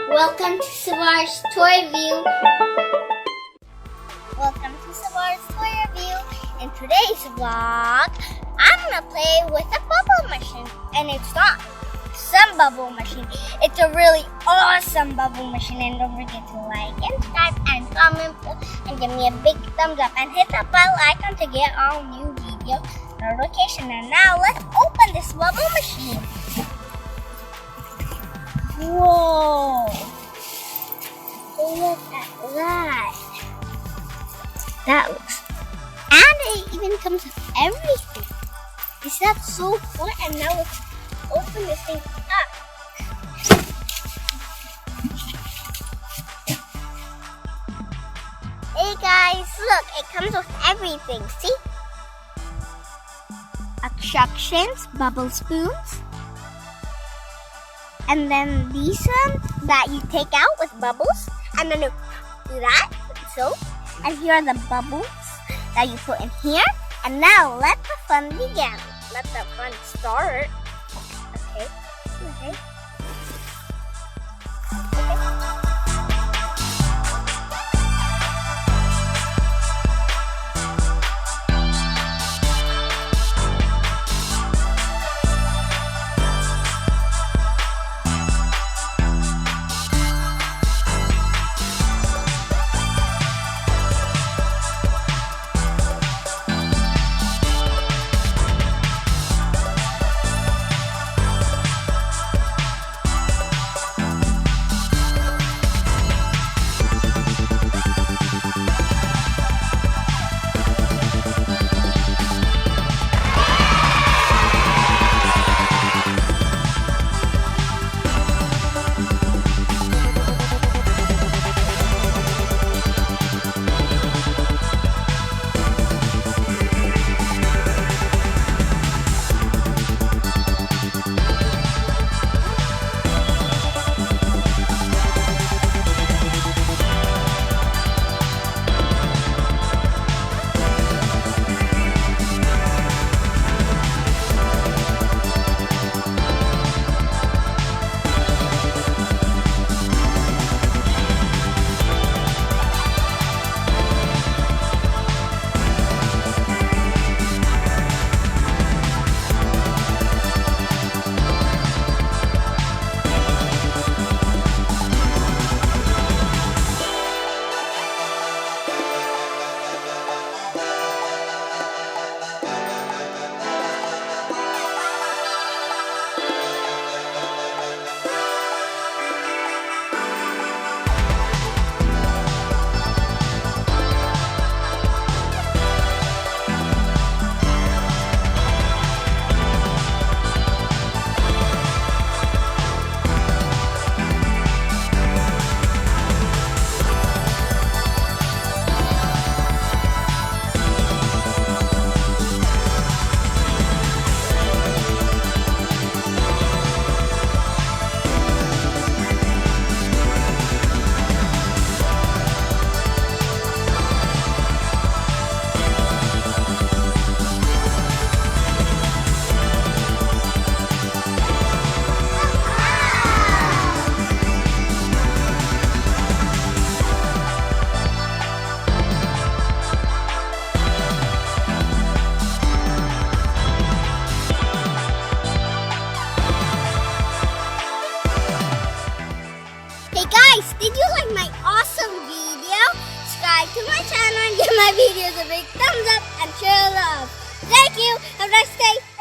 Welcome to Savar's Toy Review. Welcome to Savar's Toy Review. In today's vlog, I'm gonna play with a bubble machine, and it's not some bubble machine. It's a really awesome bubble machine, and don't forget to like and subscribe and comment and give me a big thumbs up and hit that bell icon to get all new video notification. And now let's open this bubble machine. Whoa! Look at that. That looks, and it even comes with everything. Is that so fun? And now let's open this thing up. Hey guys, look, it comes with everything. See? Instructions, bubble spoons, and then these ones that you take out with bubbles, and then you do that, so. And here are the bubbles that you put in here. And now let the fun begin. Let the fun start. Okay. Did you like my awesome video? Subscribe to my channel and give my videos a big thumbs up and share love. Thank you. Have a nice day.